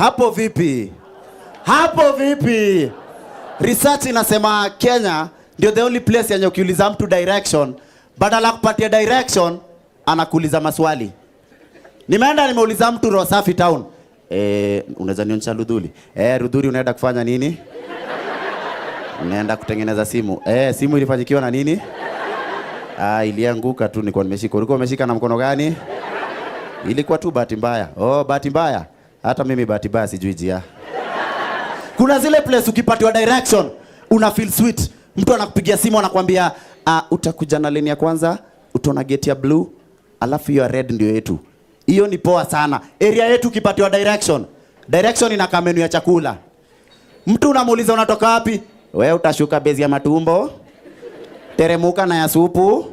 Hapo vipi? Hapo vipi? Research inasema Kenya ndio the only place yenye ukiuliza mtu direction, badala ya kupatia direction, anakuuliza maswali. Nimeenda nimeuliza mtu Rosafi Town. Unaweza nionyesha Ludhuri? Ludhuri unaenda kufanya nini? Unaenda kutengeneza simu. Simu ilifanyikiwa na nini? Ilianguka tu, nilikuwa nimeshika. Ulikuwa umeshika na mkono gani? Ilikuwa tu bahati mbaya. Bahati mbaya. Hata mimi bahati mbaya sijui njia. Kuna zile place ukipatiwa direction, una feel sweet. Mtu anakupigia simu anakuambia, utakuja na lane ya kwanza, utaona gate ya blue, alafu hiyo red ndio yetu. Hiyo ni poa sana. Area yetu ukipatiwa direction. Direction ina menu ya chakula. Mtu unamuuliza unatoka wapi? Wewe utashuka bezi ya matumbo, teremuka na ya supu,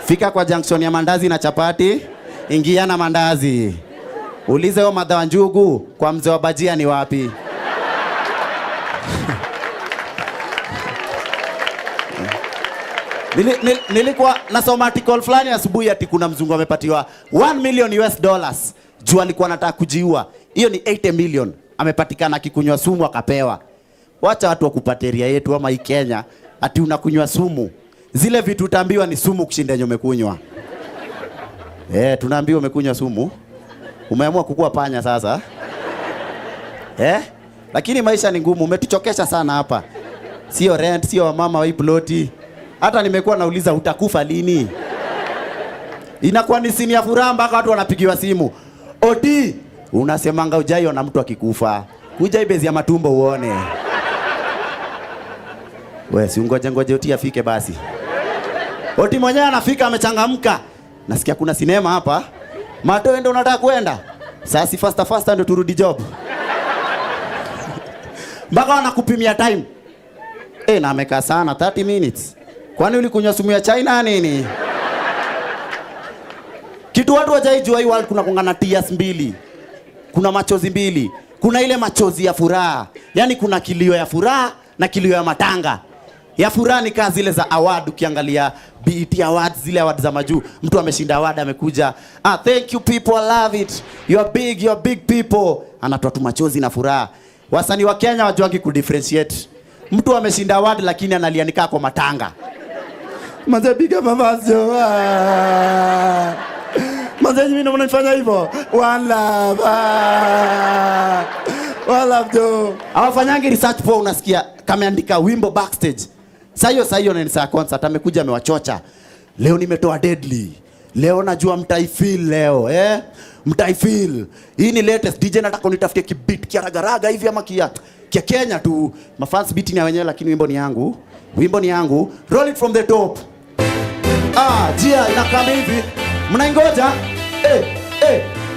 fika kwa junction ya mandazi na chapati, ingia na mandazi. Ulize huyo madha wa njugu kwa mzee wa bajia ni wapi? Nilikuwa nasoma article fulani asubuhi ati kuna mzungu amepatiwa $1 million juu alikuwa anataka kujiua. Hiyo ni 80 million. Amepatikana akikunywa sumu akapewa. Wacha watu wakupate area yetu ama hii Kenya ati unakunywa sumu. Zile vitu utaambiwa ni sumu kushinda yenye umekunywa. Tunaambiwa umekunywa sumu. Umeamua kukua panya sasa. Lakini maisha ni ngumu, umetuchokesha sana hapa. Sio rent, sio mama wa ploti. Hata nimekuwa nauliza utakufa lini? Inakuwa ni sini ya furaha mpaka watu wanapigiwa simu. Oti, unasemanga ujai na mtu akikufa. Kuja ibezi ya matumbo uone. Wewe si ngoje Oti afike basi. Oti mwenyewe anafika amechangamka. Nasikia kuna sinema hapa. Mato ndio unataka kwenda. Sasa faster ndio turudi job. Mpaka wanakupimia time. Na amekaa sana 30 minutes. Kwani ulikunywa sumu ya China nini? Kitu watu wajaijua hii world kuna kungana tears mbili. Kuna machozi mbili. Kuna ile machozi ya furaha. Yaani kuna kilio ya furaha na kilio ya matanga. Ya furaha ni kazi zile za award, ukiangalia BET awards, zile awards za majuu. Mtu ameshinda award amekuja. Thank you people, I love it. You are big people. Anatoa tu machozi na furaha. Wasanii wa Kenya wajuangi kudifferentiate. Mtu ameshinda award lakini analianika kwa matanga. Manze piga mavazo. Manze mimi ndo mnafanya hivyo. One love. One love do. Hawafanyangi research poa, unasikia kameandika wimbo backstage. Sasa hiyo ni saa concert amekuja amewachocha. Leo nimetoa deadly. Leo najua mtaifeel leo, mtaifeel. Hii ni latest DJ, nataka unitafutie kibit kia ragaraga hivi ama kia Kenya tu. Mafans beat ni wenyewe lakini wimbo ni yangu. Wimbo ni yangu. Roll it from the top. Jia inakaa hivi. Mnaingoja?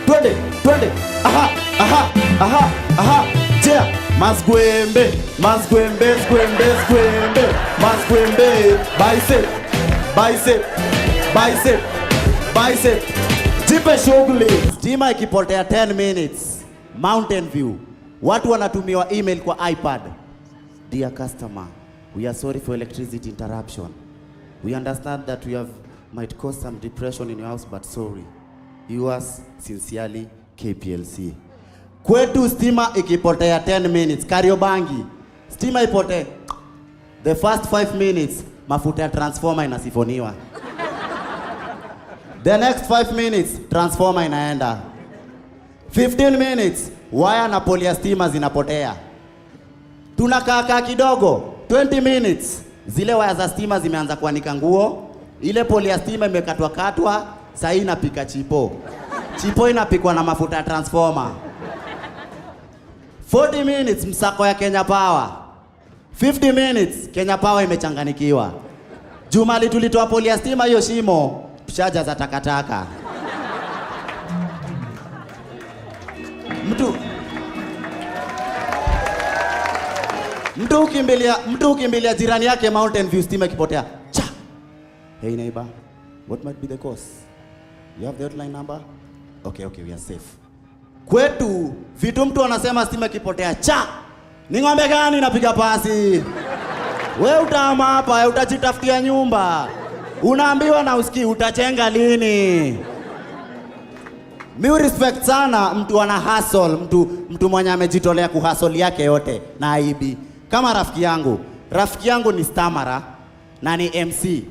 Twende. Aha. Jia, masgwembe. Bicep. Jipe shughuli. Stima ikipotea 10 minutes. Mountain View. Watu wanatumiwa email kwa iPad. Dear customer, we are sorry for electricity interruption. We understand that we might cause some depression in your house, but sorry. Yours sincerely, KPLC. Kwetu stima ikipotea 10 minutes. Kariobangi. Stima ipote. The first 5 minutes, mafuta ya transformer inasifoniwa. The next 5 minutes, transformer inaenda. 15 minutes, wire na poli ya stima zinapotea. Tunakaa kidogo, 20 minutes, zile waya za stima zimeanza kuanika nguo. Ile poli ya stima imekatwa, sasa inapika chipo. Chipo inapikwa na mafuta ya transformer. 40 minutes, msako ya Kenya Power. 50 minutes, Kenya Power imechanganikiwa. Jumali tulitoa poli ya stima hiyo shimo, tushaja za takataka. Mtu ukimbilia jirani yake Mountain View, stima ikipotea. Hey neighbor, what might be the cause? You have the hotline number? Okay, we are safe. Kwetu vitu mtu anasema stima ikipotea, ni ng'ombe gani napiga pasi? Wewe utaama hapa, utajitafutia nyumba. Unaambiwa na usikii utachenga lini? Mi respect sana mtu ana hustle, mtu mwenye amejitolea kuhustle yake yote na aibi. Kama rafiki yangu ni Stamara na ni MC.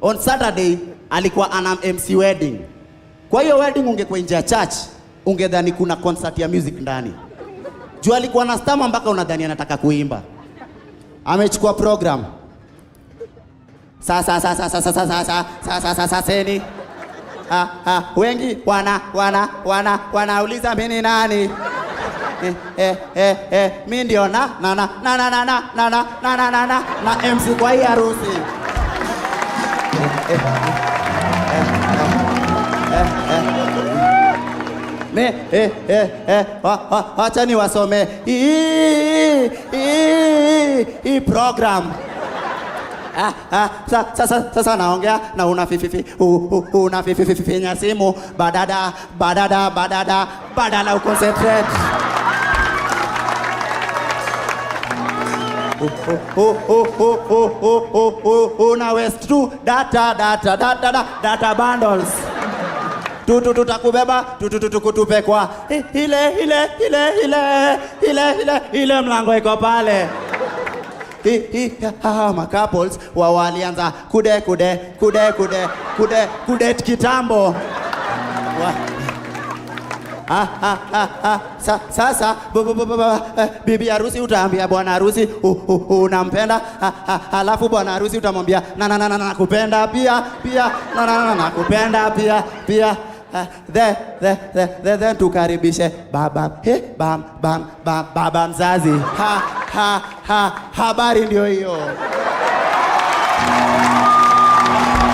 On Saturday alikuwa ana MC wedding. Kwa hiyo wedding ungekuwa nje ya church, ungedhani kuna concert ya music ndani. Juu alikuwa na stama mpaka unadhani anataka kuimba. Amechukua program. Seni. Wengi wanauliza mimi nani? Mimi ndio na MC kwa hii harusi. Wacha ni wasome hii program. Sasa naongea na unafifinya simu badala uconcentrate. Una waste tu data bundles. Tutakubeba tukutupe kwa ile mlango iko pale. Ma couples walianza kude kitambo. Sasa bibi harusi utaambia bwana harusi unampenda, halafu bwana harusi utamwambia nakupenda pia nakupenda pia. Then tukaribishe baba mzazi. Habari ndio hiyo.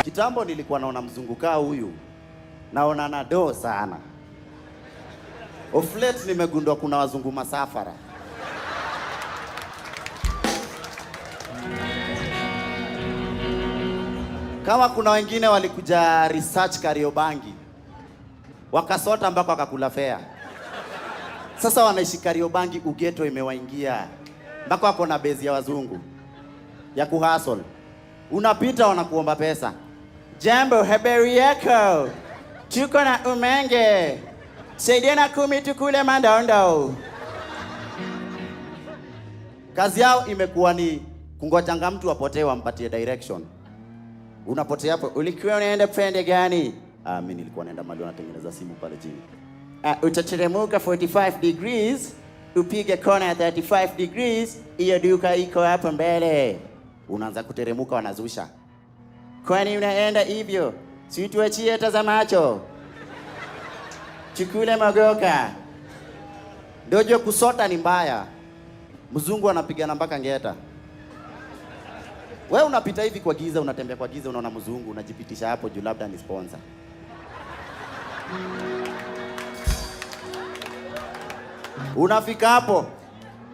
Kitambo nilikuwa naona mzunguka huyu, naona na do sana. Of late nimegundua kuna wazungu masafara. Kama kuna wengine walikuja research Kariobangi, wakasota mpaka wakakula fare. Sasa wanaishi Kariobangi, ugeto imewaingia mpaka wako na base ya wazungu ya kuhustle. Unapita wanakuomba pesa. Jambo, habari yako? Tuko na umenge. Saidia na 10 tukule mandondo. Kazi yao imekuwa ni kungoja mtu apotee wampatie direction. Unapotea hapo, ulikuwa unaenda pande gani? Mimi nilikuwa naenda mahali wanatengeneza simu pale chini. Utateremuka 45 degrees, upige kona ya 35 degrees, hiyo duka iko hapo mbele. Unaanza kuteremuka, wanazusha. Kwani unaenda hivyo? Si tuachie tazamacho. Chukule magoka. Dojo kusota ni mbaya. Mzungu anapigana mpaka ngeta. Wewe unapita hivi kwa giza, unatembea kwa giza, unaona mzungu, unajipitisha hapo juu labda ni sponsor. Unafika hapo,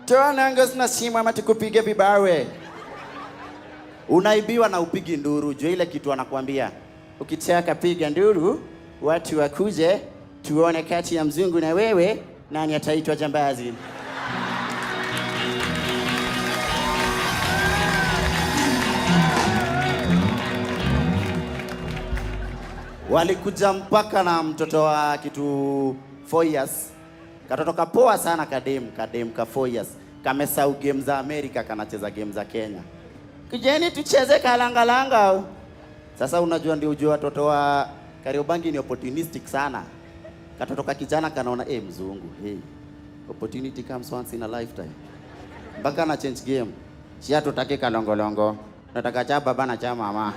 toa nangas na simu ama tukupige vibawe. Unaibiwa na upigi nduru, juu ile kitu anakuambia. Ukitaka piga nduru, watu wakuje, tuone kati ya mzungu na wewe, nani ataitwa jambazi. Walikuja mpaka na mtoto wa kitu 4 years. Katoto kapoa sana kadem ka 4 years. Kamesau game za Amerika, kanacheza game za Kenya. Kijeni tucheze kalangalanga. Sasa unajua ndio ujue watoto wa Kariobangi ni opportunistic sana. Katoto ka kijana kanaona mzungu, opportunity comes once in a lifetime. Mpaka na change game. Sia tutake kalongolongo. Nataka cha baba na cha mama.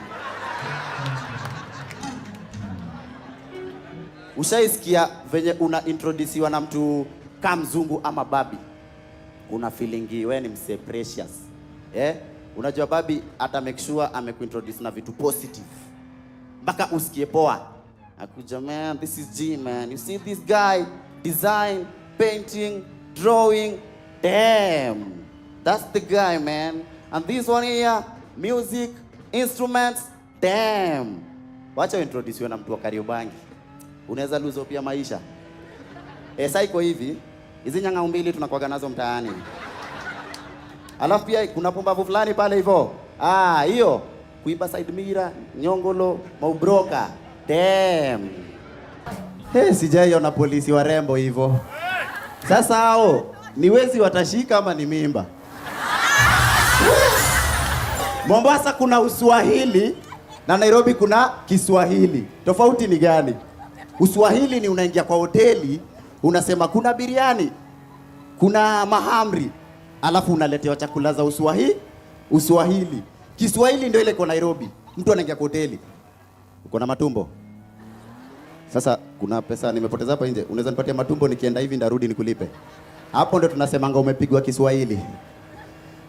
Ushaisikia venye una introduciwa na mtu kama mzungu ama babi, una feelingi wewe ni mse precious. Unajua babi ata make sure amekuintroduce na vitu positive mpaka usikie poa. Akuja, man, this is G, man. You see this guy, design, painting, drawing, damn, that's the guy, man. And this one here, music, instruments, damn. Wacha introduce na mtu wa Kariobangi, unaweza lose pia maisha. Sasa iko hivi, hizi nyanga mbili tunakuaga nazo mtaani. Alafu pia kuna pumbavu fulani pale hivyo. Hiyo kuiba side mirror, nyongolo, maubroka. Damn. Sijaiona polisi warembo hivyo. Sasa hao ni wezi watashika ama ni mimba? Mombasa kuna Uswahili na Nairobi kuna Kiswahili. Tofauti ni gani? Uswahili ni unaingia kwa hoteli, unasema kuna biriani, kuna mahamri, alafu unaletewa chakula za Uswahili. Kiswahili ndio ile kwa Nairobi. Mtu anaingia kwa hoteli, uko na matumbo. Sasa kuna pesa nimepoteza hapa nje, unaweza nipatia matumbo nikienda hivi ndarudi nikulipe. Hapo ndio tunasemanga umepigwa Kiswahili.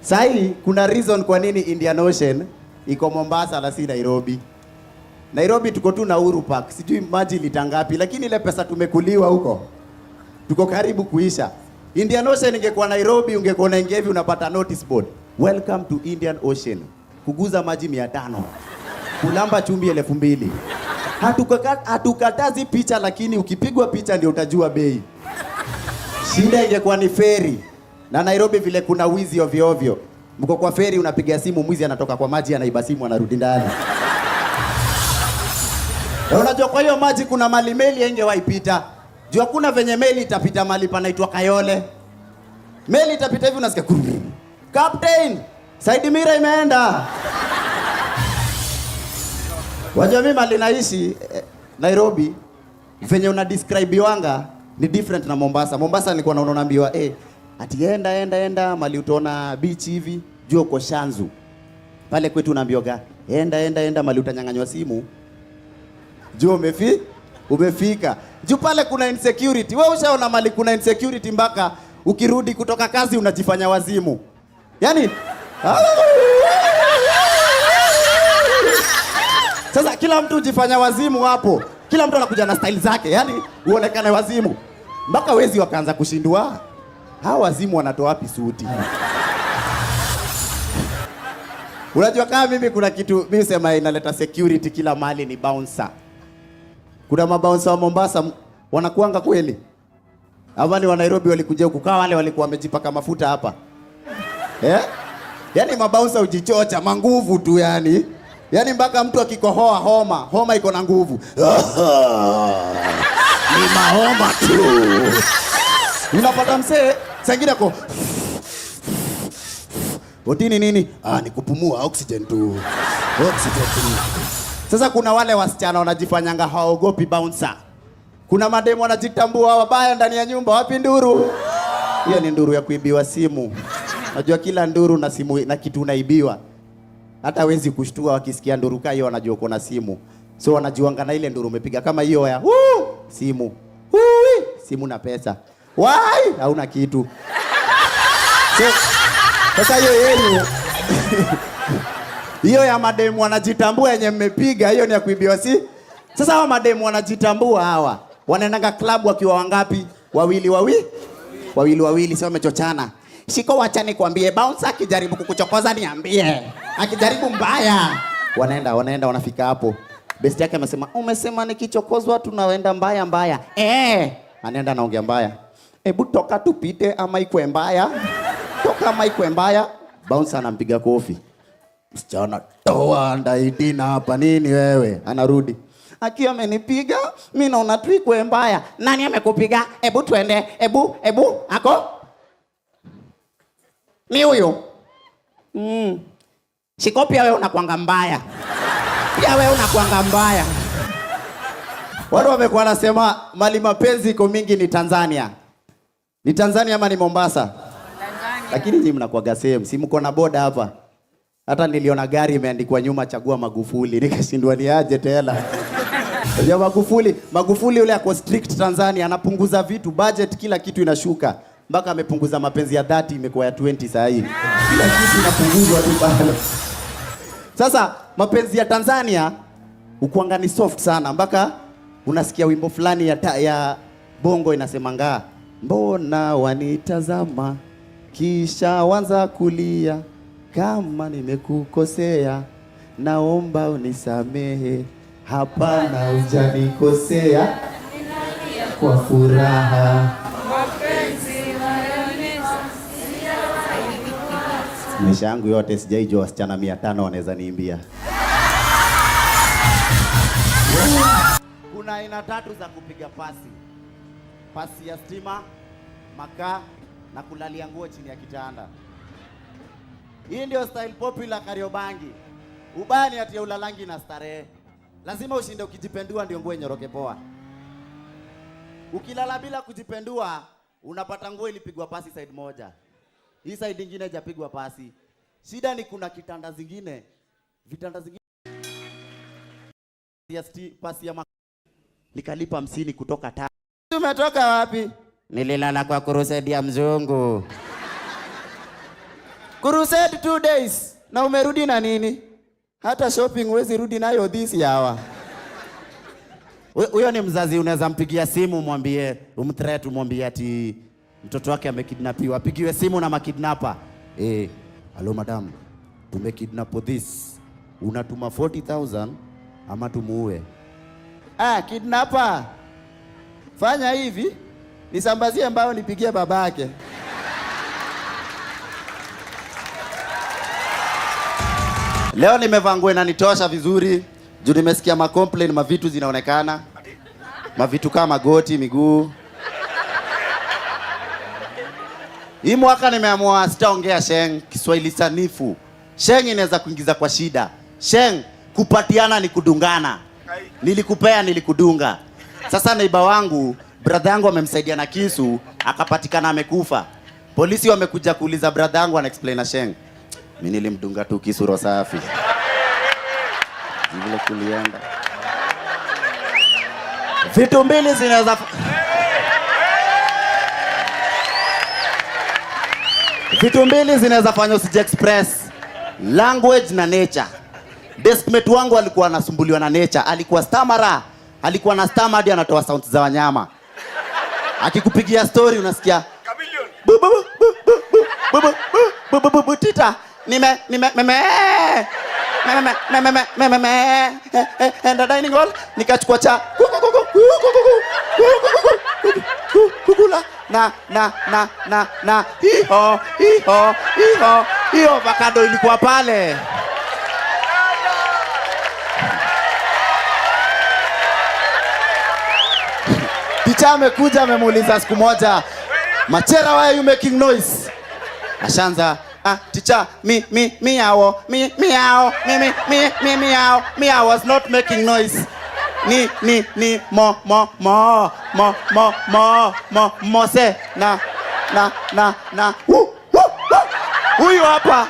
Sahi kuna reason kwa nini Indian Ocean iko Mombasa la si Nairobi. Nairobi tuko tu na Uhuru Park. Sijui maji lita ngapi, lakini ile pesa tumekuliwa huko. Tuko karibu kuisha. Indian Ocean ingekuwa Nairobi, ungekuwa unaingia hivi unapata notice board. Welcome to Indian Ocean. Kuguza maji 500. Kulamba chumbi 2000. Hatukatazi picha, lakini ukipigwa picha ndio utajua bei. Shida ingekuwa ni ferry. Na Nairobi vile kuna wizi ovyo ovyo. Mko kwa ferry unapiga simu, mwizi anatoka kwa maji anaiba simu anarudi ndani. Unajua kwa hiyo maji kuna mali meli ingewahi pita. Jua kuna venye meli itapita mali panaitwa Kayole. Meli itapita hivi unasikia Captain, side mirror imeenda. Wajua mimi mali naishi Nairobi, venye una describe wanga ni different na Mombasa. Mombasa nilikuwa naambiwa ati enda mali utaona beach hivi, jua uko Shanzu. Pale kwetu unaambiwa enda mali utanyang'anywa simu. Jua umefika. Juu pale kuna insecurity. Wewe ushaona mali kuna insecurity mpaka ukirudi kutoka kazi unajifanya wazimu. Yaani sasa kila mtu ujifanya wazimu hapo. Kila mtu anakuja na style zake. Yaani uonekane wazimu. Mpaka wezi wakaanza kushindwa. Hao wazimu wanatoa wapi suti? Unajua kama mimi kuna kitu mimi sema inaleta security kila mali ni bouncer. Kuna mabouncer wa Mombasa wanakuanga kweli. Awali wa Nairobi walikuja huku, kwa wale walikuwa wamejipaka mafuta hapa. Yaani mabouncer ujichocha manguvu tu yani. Yaani mpaka mtu akikohoa homa iko na nguvu. Ni mahoma tu. Unapata msee sangine ako otini nini? Ni kupumua oxygen tu. Sasa kuna wale wasichana wanajifanyanga haogopi bouncer. Kuna mademo wanajitambua wabaya ndani ya nyumba. Wapi nduru? Hiyo ni nduru ya kuibiwa simu. Najua kila nduru na simu na kitu unaibiwa. Hata wezi kushtua wakisikia nduru kayo wanajua uko na simu. So wanajiwanga na ile nduru umepiga kama hiyo ya simu. Simu na pesa. Why? Hauna kitu. Sasa hiyo yenu. Hiyo ya mademu wanajitambua yenye mmepiga, hiyo ni ya kuibiwa si? Sasa hawa mademu wanajitambua hawa. Wanaendanga club wakiwa wangapi? Wawili sio wamechochana. Shiko wacha nikwambie, bouncer akijaribu kukuchokoza niambie. Akijaribu mbaya. Wanaenda wanafika hapo. Best yake amesema, "Umesema nikichokozwa tunaenda mbaya." Anaenda naongea mbaya. Hebu toka tupite ama ikwe mbaya. Toka ama ikwe mbaya. Bouncer anampiga kofi. Msichana toa ndaitina hapa nini wewe? Anarudi. Akiwa amenipiga, mimi naona tu ikwe mbaya. Nani amekupiga? Hebu twende. Hebu ako? Ni huyo. Shiko pia wewe unakuanga mbaya. Watu wamekuwa nasema mali mapenzi iko mingi ni Tanzania. Ni Tanzania ama ni Mombasa? Tanzania. Lakini nyinyi mnakuaga same. Si mko na boda hapa. Hata niliona gari imeandikwa nyuma chagua Magufuli. Nikashindwa ni aje tena. Ya Magufuli yule ako strict Tanzania, anapunguza vitu, budget kila kitu inashuka. Mpaka amepunguza mapenzi ya 30 imekuwa ya 20 sasa hivi. Kila kitu inapunguzwa tu bado. Sasa mapenzi ya Tanzania ukuanga ni soft sana mpaka unasikia wimbo fulani ya bongo inasemanga mbona wanitazama kisha wanza kulia kama nimekukosea naomba unisamehe hapana hujanikosea kwa furaha maisha yangu yote sijaijua wasichana 500 wanaweza niimbia. Kuna aina 3 za kupiga pasi. Pasi ya stima, makaa na kulalia nguo chini ya kitanda. Hii ndio style popular Kariobangi. Ubani ati ya ulalangi na starehe. Lazima ushinde ukijipendua ndio nguo nyoroke poa. Ukilala bila kujipendua, unapata nguo ilipigwa pasi side moja. Hii side nyingine haijapigwa pasi. Shida ni kuna vitanda zingine ya pasi ya nikalipa 50 kutoka tatu. Umetoka wapi? Nililala kwa crusade ya mzungu. Crusade 2 days na umerudi na nini? Hata shopping huwezi rudi nayo this hour. Huyo ni mzazi, unaweza mpigia simu mwambie, umthreat mwambie ati mtoto wake amekidnapiwa. Apigiwe simu na makidnapa. Hello madam, tumekidnap this. Unatuma 40,000 ama tumuue? Kidnapper. Fanya hivi, nisambazie ambao nipigie babake. Leo nimevaa nguo inanitosha vizuri. Juu nimesikia complain mavitu zinaonekana. Mavitu kama magoti, miguu. Hii mwaka nimeamua sitaongea sheng, Kiswahili sanifu. Sheng inaweza kuingiza kwa shida. Sheng, kupatiana ni kudungana. Nilikupea nilikudunga. Sasa neiba wangu, brother yangu amemsaidia na kisu, akapatikana amekufa. Polisi wamekuja kuuliza brother yangu, ana explain na Sheng. Mimi nilimdunga tu kisu roho safi. Vile kulienda. Vitu mbili zinaweza fanya usije express. Language na nature. Deskmate wangu alikuwa anasumbuliwa na nature. Alikuwa stammerer. Alikuwa na stammer hadi anatoa sauti za wanyama. Akikupigia story unasikia tita enda dining hall nikachukua cha kukula na hiyo avocado ilikuwa pale. Ticha amekuja amemuuliza siku moja, Machera, why are you making noise? Ashanza, teacher, me meow, I was not making noise. Ni mo se na huyu hapa.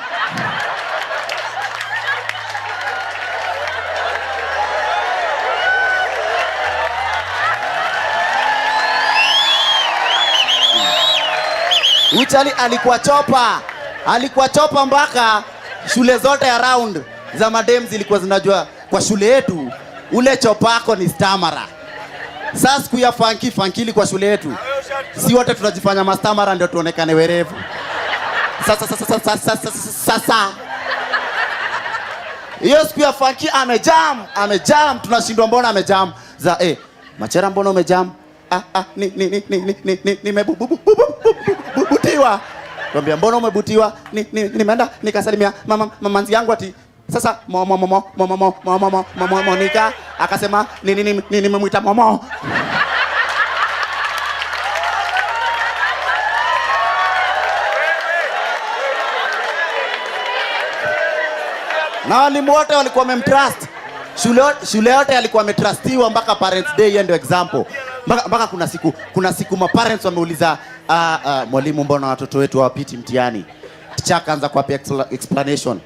Uchali alikuwa chopa mpaka shule zote around za madem zilikuwa zinajua kwa shule yetu ule chopako ni stamara. Sasa siku ya funky kwa shule yetu si wote tunajifanya mastamara ndio tuonekane werevu. Sasa hiyo siku ya funky amejam tunashindwa mbona amejam za Machera mbona umejam? Nimebutiwa. Kwambia mbona umebutiwa? Nimeenda nikasalimia mamanzi yangu ati sasa Monica akasema nimemwita Momo. Na walimu wote walikuwa wamemtrust. Shule yote alikuwa ametrustiwa mpaka parents day ndio example. Mpaka kuna siku ma parents wameuliza mwalimu mbona watoto wetu hawapiti mtihani. Teacher akaanza kuwapa explanation.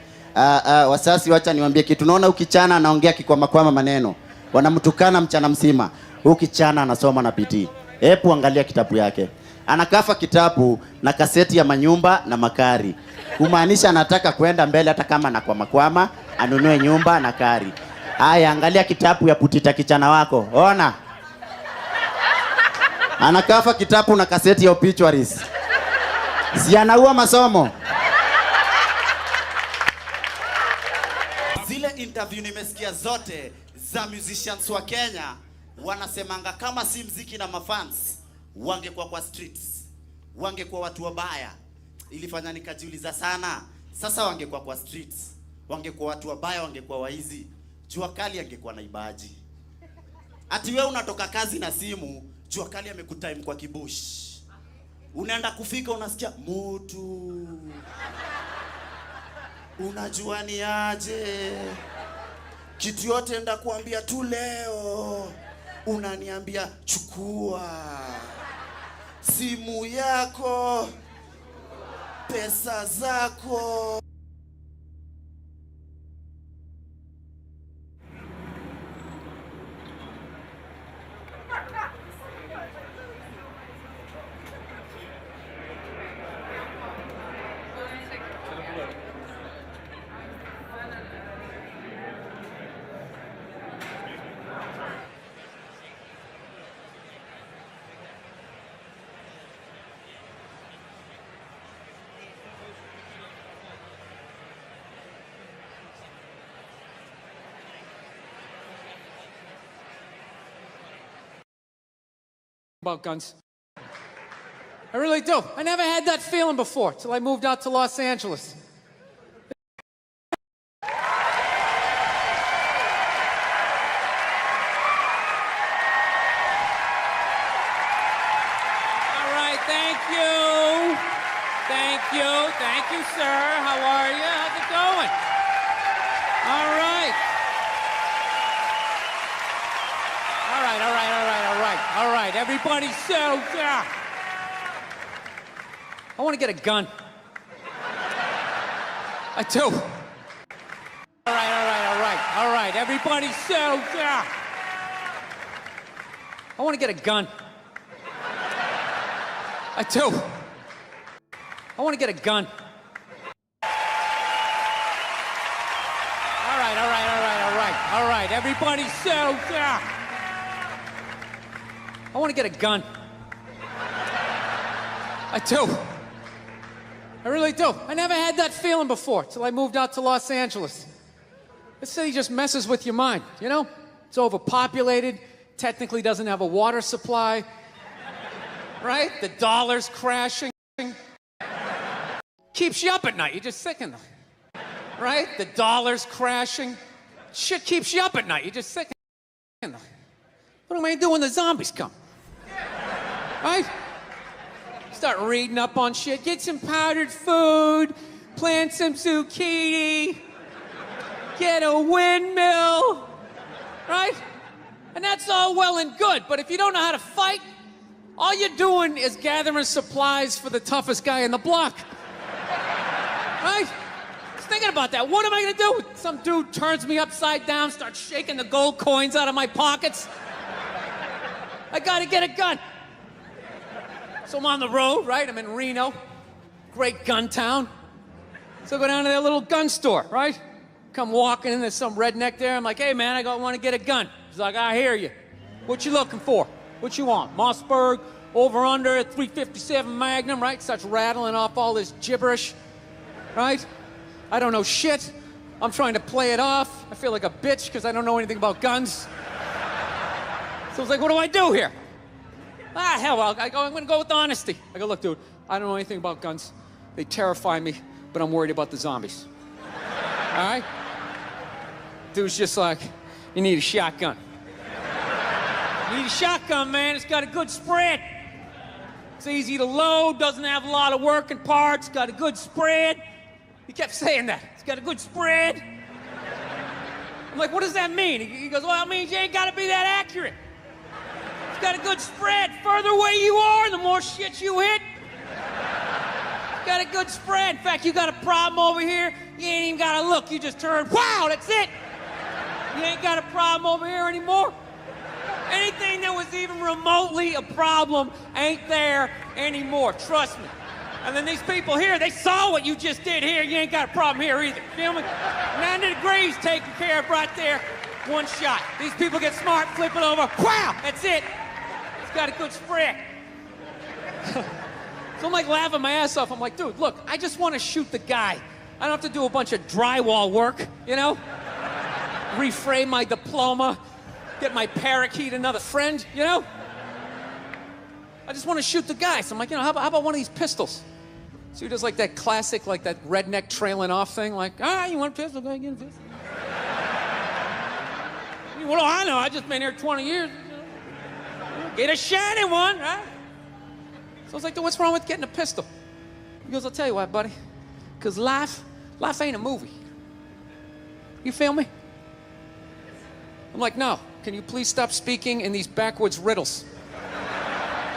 Wasasi wacha niwaambie kitu. Unaona ukichana anaongea kikwama maneno. Wanamtukana mchana mzima. Ukichana anasoma na bidii. Hebu angalia kitabu yake. Anakafa kitabu na kaseti ya manyumba na makari. Kumaanisha anataka kwenda mbele hata kama na kwama anunue nyumba na kari. Haya, angalia kitabu ya putita kichana wako. Ona. Anakafa kitabu na kaseti ya obituaries. Si anaua masomo. Zile interview nimesikia zote za musicians wa Kenya wanasemanga kama si mziki na mafans wangekuwa kwa streets. Wangekuwa watu wabaya. Ilifanya nikajiuliza sana. Sasa wangekuwa kwa streets. Wangekuwa watu wabaya, wangekuwa waizi. Jua kali angekuwa na ibaji. Ati wewe unatoka kazi na simu, jua kali amekutime kwa kibush. Unaenda kufika unasikia moto. Unajua ni aje? Kitu yote enda kuambia tu leo. Unaniambia chukua simu yako, pesa zako. About guns. I really do. I never had that feeling before till I moved out to Los Angeles. All right, thank you. Thank you. Thank you, sir. How are you? How's it going? All right. All right, everybody settle down. I want to get a gun. I do. All right, everybody settle down. I want to get a gun. I do. I want to get a gun. All right, everybody settle down. I want to get a gun. I do. I really do. I never had that feeling before till I moved out to Los Angeles. This city just messes with your mind, you know? It's overpopulated, technically doesn't have a water supply, right? The dollar's crashing. Keeps you up at night, you're just thinking, right? The dollar's crashing. Shit keeps you up at night, you're just thinking, what am I gonna do when the zombies come? Right? Start reading up on shit. Get some powdered food. Plant some zucchini. Get a windmill. Right? And that's all well and good. But if you don't know how to fight, all you're doing is gathering supplies for the toughest guy in the block. Right? Just thinking about that. What am I gonna do? Some dude turns me upside down, starts shaking the gold coins out of my pockets. I gotta get a gun. So I'm on the road, right? I'm in Reno, great gun town. So I go down to that little gun store, right? Come walking in, there's some redneck there. I'm like, hey man, I want to get a gun. He's like, I hear you. What you looking for? What you want? Mossberg, over under, 357 Magnum, right? Starts rattling off all this gibberish, right? I don't know shit. I'm trying to play it off. I feel like a bitch because I don't know anything about guns. So I was like, what do I do here? Hell, I'm gonna go with honesty. I go, look, dude, I don't know anything about guns. They terrify me, but I'm worried about the zombies. All right? Dude's just like, you need a shotgun. You need a shotgun, man. It's got a good spread. It's easy to load, doesn't have a lot of working parts, got a good spread. He kept saying that. It's got a good spread. I'm like, what does that mean? He goes, well, it means you ain't gotta be that accurate. It's got a good spread. Further away you are, the more shit you hit. It's got a good spread. In fact, you got a problem over here, you ain't even gotta look. You just turn, wow, that's it. You ain't got a problem over here anymore. Anything that was even remotely a problem ain't there anymore. Trust me. And then these people here, they saw what you just did here. You ain't got a problem here either. Feel me? 90 degrees taken care of right there. One shot. These people get smart, flip it over. Wow, that's it. It's got a good spread. So I'm like laughing my ass off. I'm like, dude, look, I just want to shoot the guy. I don't have to do a bunch of drywall work, you know? Reframe my diploma, get my parakeet another friend, you know? I just want to shoot the guy. So I'm like, you know, how about one of these pistols? So he does like that classic, like that redneck trailing off thing, like, you want a pistol? Go ahead, get a pistol. Well, I know. I just been here 20 years. Get a shiny one, right? So I was like, what's wrong with getting a pistol? He goes, I'll tell you what, buddy. Because life ain't a movie. You feel me? I'm like, no. Can you please stop speaking in these backwards riddles?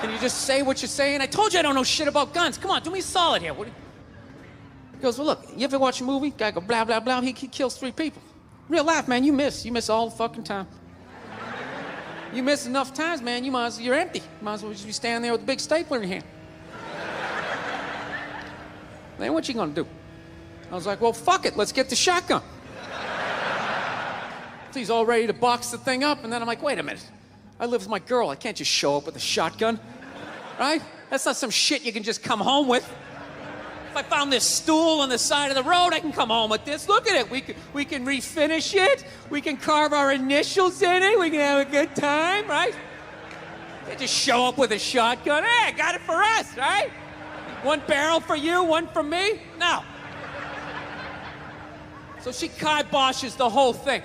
Can you just say what you're saying? I told you I don't know shit about guns. Come on, do me a solid here. He goes, well, look, you ever watch a movie? Guy go, blah, blah, blah. He kills 3 people. Real life, man, you miss. You miss all the fucking time. You miss enough times, man, you're empty. You might as well just be standing there with a big stapler in your hand. Then what you gonna do? I was like, well, fuck it, let's get the shotgun. So he's all ready to box the thing up, and then I'm like, wait a minute. I live with my girl, I can't just show up with a shotgun, right? That's not some shit you can just come home with. If I found this stool on the side of the road, I can come home with this. Look at it, we can refinish it, we can carve our initials in it, we can have a good time, right? You just show up with a shotgun, hey, I got it for us, right? 1 barrel for you, 1 for me? No. So she kiboshes the whole thing.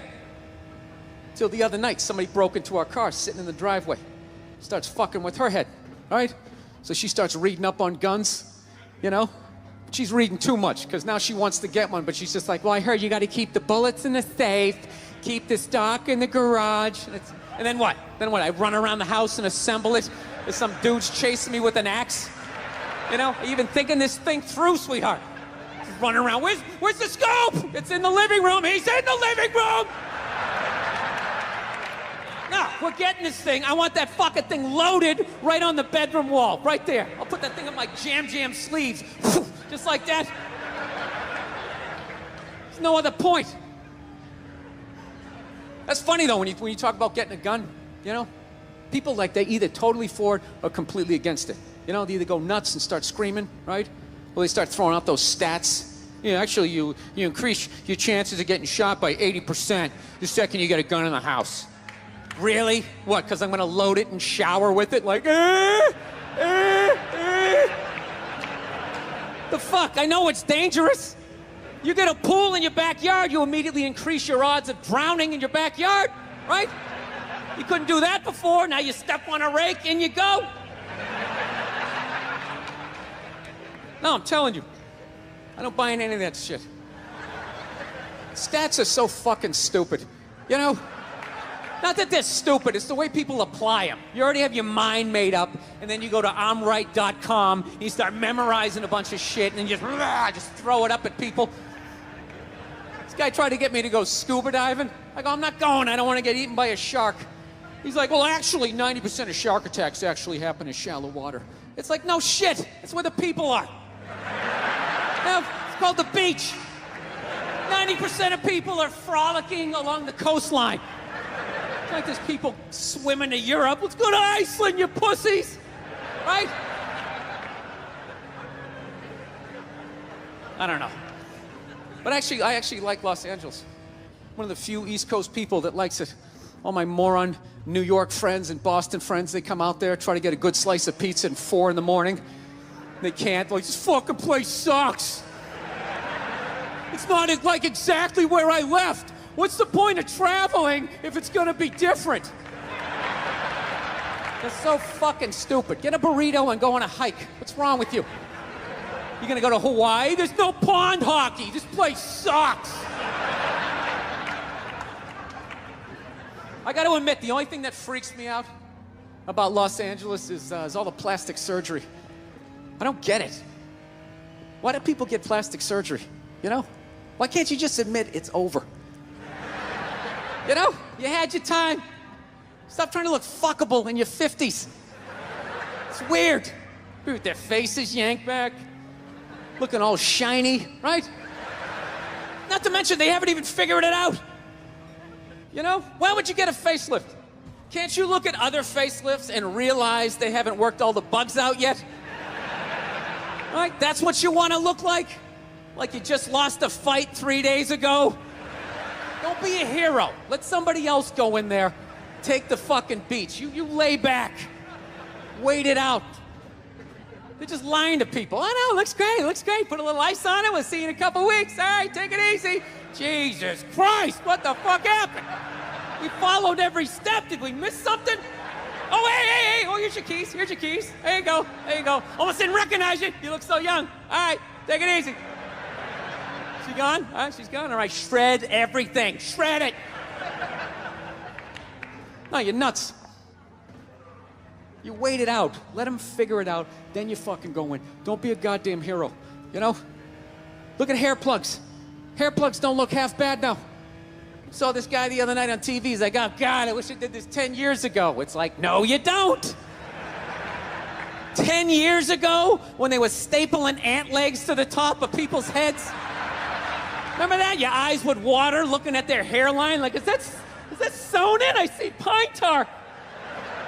Till the other night, somebody broke into our car sitting in the driveway. Starts fucking with her head, right? So she starts reading up on guns, you know? She's reading too much, because now she wants to get one, but she's just like, well, I heard you got to keep the bullets in the safe, keep the stock in the garage. And then what? Then what? I run around the house and assemble it? There's some dude's chasing me with an axe? You know, are you even thinking this thing through, sweetheart? Just running around. Where's the scope? It's in the living room. He's in the living room. No, we're getting this thing. I want that fucking thing loaded right on the bedroom wall, right there. I'll put that thing on my jam sleeves, just like that. There's no other point. That's funny though when you talk about getting a gun. You know, people like they either totally for it or completely against it. You know, they either go nuts and start screaming, right? Or they start throwing out those stats. Yeah, actually, you increase your chances of getting shot by 80% the second you get a gun in the house. Really? What, because I'm going to load it and shower with it? Like, The fuck? I know it's dangerous. You get a pool in your backyard, you immediately increase your odds of drowning in your backyard, right? You couldn't do that before. Now you step on a rake, in you go. No, I'm telling you, I don't buy in any of that shit. Stats are so fucking stupid. You know, not that they're stupid, it's the way people apply them. You already have your mind made up, and then you go to I'mRight.com, and you start memorizing a bunch of shit, and then you just throw it up at people. This guy tried to get me to go scuba diving. I go, I'm not going, I don't want to get eaten by a shark. He's like, well, actually, 90% of shark attacks actually happen in shallow water. It's like, no shit, it's where the people are. Now, it's called the beach. 90% of people are frolicking along the coastline. It's like there's people swimming to Europe. Let's go to Iceland, you pussies! Right? I don't know. But actually, I actually like Los Angeles. One of the few East Coast people that likes it. All my moron New York friends and Boston friends, they come out there, try to get a good slice of pizza at 4 in the morning. They can't. Like, this fucking place sucks. It's not like exactly where I left. What's the point of traveling if it's gonna be different? That's so fucking stupid. Get a burrito and go on a hike. What's wrong with you? You gonna go to Hawaii? There's no pond hockey. This place sucks. I gotta admit, the only thing that freaks me out about Los Angeles is all the plastic surgery. I don't get it. Why do people get plastic surgery? You know? Why can't you just admit it's over? You know? You had your time. Stop trying to look fuckable in your 50s. It's weird. People with their faces yanked back, looking all shiny, right? Not to mention they haven't even figured it out. You know? Why would you get a facelift? Can't you look at other facelifts and realize they haven't worked all the bugs out yet? Right? That's what you want to look like? Like you just lost a fight 3 days ago? Don't be a hero. Let somebody else go in there. Take the fucking beach. You lay back. Wait it out. They're just lying to people. I know, looks great. Put a little ice on it. We'll see you in a couple weeks. All right, take it easy. Jesus Christ, what the fuck happened? We followed every step. Did we miss something? Oh, hey. Oh, here's your keys. There you go. Almost didn't recognize you. You look so young. All right, take it easy. She gone? All right, she's gone. All right, shred everything. Shred it. No, you're nuts. You wait it out. Let them figure it out. Then you fucking go in. Don't be a goddamn hero. You know? Look at hair plugs. Hair plugs don't look half bad now. Saw this guy the other night on TV. He's like, oh, God, I wish I did this 10 years ago. It's like, no, you don't. 10 years ago, when they were stapling ant legs to the top of people's heads. Remember that? Your eyes would water looking at their hairline. Like, is that sewn in? I see pine tar.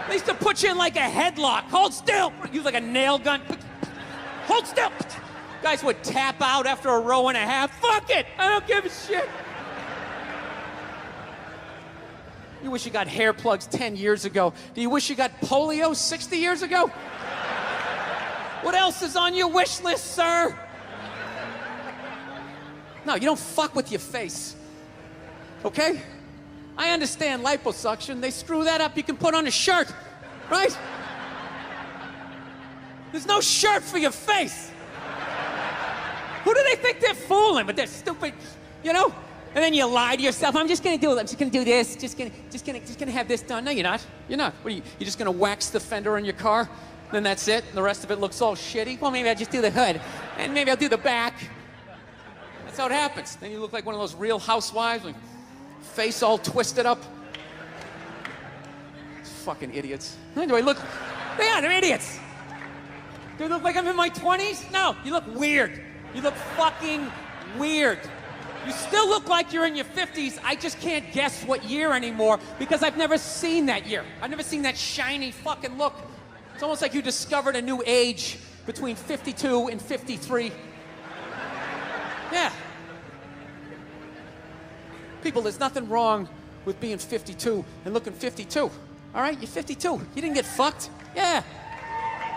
They used to put you in like a headlock. Hold still. Use like a nail gun. Hold still. Guys would tap out after a row and a half. Fuck it. I don't give a shit. You wish you got hair plugs 10 years ago. Do you wish you got polio 60 years ago? What else is on your wish list, sir? No, you don't fuck with your face. Okay? I understand liposuction. They screw that up. You can put on a shirt, right? There's no shirt for your face. Who do they think they're fooling? But they're stupid, you know? And then you lie to yourself. I'm just gonna do it. I'm just gonna do this. Just gonna have this done. No, you're not. You're not. What are you? You're just gonna wax the fender on your car? Then that's it. And the rest of it looks all shitty. Well, maybe I'll just do the hood, and maybe I'll do the back. That's how it happens. Then you look like one of those Real Housewives, with face all twisted up. Fucking idiots. Do I look? Yeah, they're idiots. Do I look like I'm in my 20s? No, you look weird. You look fucking weird. You still look like you're in your 50s. I just can't guess what year anymore because I've never seen that year. I've never seen that shiny fucking look. It's almost like you discovered a new age between 52 and 53. Yeah. People, there's nothing wrong with being 52 and looking 52. All right, you're 52. You didn't get fucked. Yeah.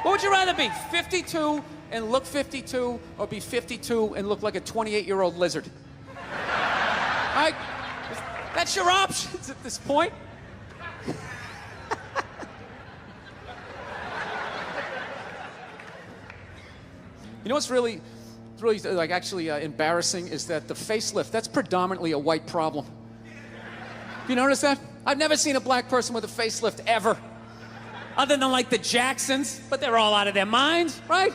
What would you rather be, 52 and look 52, or be 52 and look like a 28-year-old lizard? All right, that's your options at this point. You know what's really like actually embarrassing is that the facelift, that's predominantly a white problem. You notice that? I've never seen a black person with a facelift ever. Other than like the Jacksons, but they're all out of their minds, right?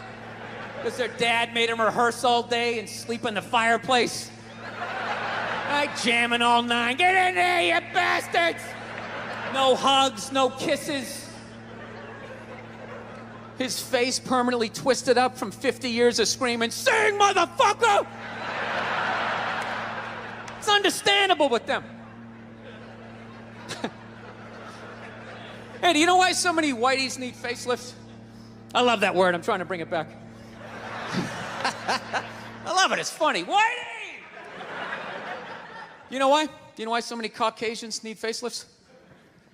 Because their dad made them rehearse all day and sleep in the fireplace. Right, jamming all night. Get in there, you bastards! No hugs, no kisses. His face permanently twisted up from 50 years of screaming, "Sing, motherfucker!" It's understandable with them. Hey, do you know why so many whiteys need facelifts? I love that word. I'm trying to bring it back. I love it. It's funny. Whitey! You know why? Do you know why so many Caucasians need facelifts?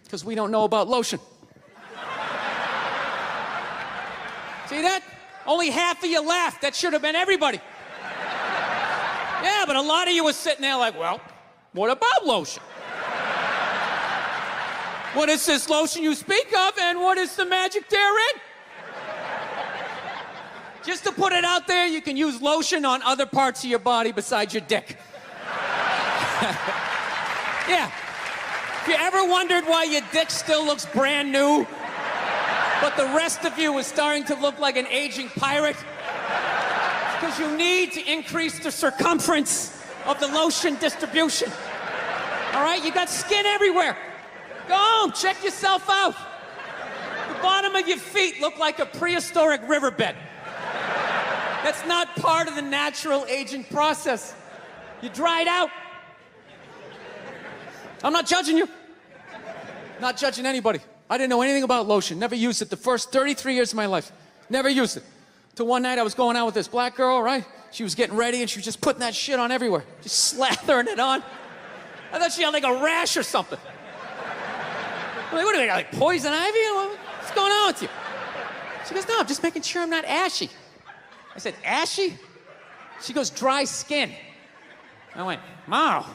Because we don't know about lotion. See that? Only half of you laughed. That should have been everybody. Yeah, but a lot of you were sitting there like, well, what about lotion? What is this lotion you speak of, and what is the magic therein? Just to put it out there, you can use lotion on other parts of your body besides your dick. Yeah. If you ever wondered why your dick still looks brand new, but the rest of you is starting to look like an aging pirate, because you need to increase the circumference of the lotion distribution. All right? You got skin everywhere. Go home, check yourself out. The bottom of your feet look like a prehistoric riverbed. That's not part of the natural aging process. You dried out. I'm not judging you. Not judging anybody. I didn't know anything about lotion. Never used it the first 33 years of my life. Never used it. Till one night I was going out with this black girl, right? She was getting ready and she was just putting that shit on everywhere. Just slathering it on. I thought she had like a rash or something. I'm like, what do we got, like poison ivy? What's going on with you? She goes, no, I'm just making sure I'm not ashy. I said, ashy? She goes, dry skin. I went, wow.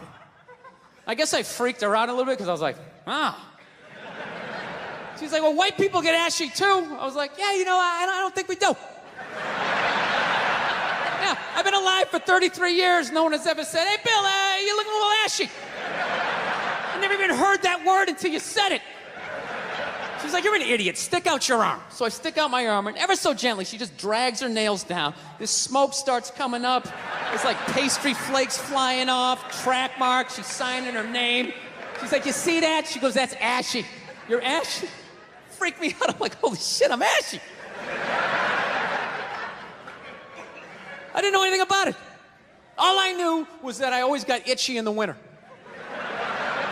I guess I freaked her out a little bit because I was like, ah. She's like, well, white people get ashy too. I was like, yeah, you know, I don't think we do. Yeah, I've been alive for 33 years. No one has ever said, hey, Bill, you're looking a little ashy. I never even heard that word until you said it. She's like, you're an idiot. Stick out your arm. So I stick out my arm, and ever so gently, she just drags her nails down. This smoke starts coming up. There's like pastry flakes flying off, track marks. She's signing her name. She's like, you see that? She goes, that's ashy. You're ashy? Freak me out. I'm like, holy shit, I'm ashy. I didn't know anything about it. All I knew was that I always got itchy in the winter.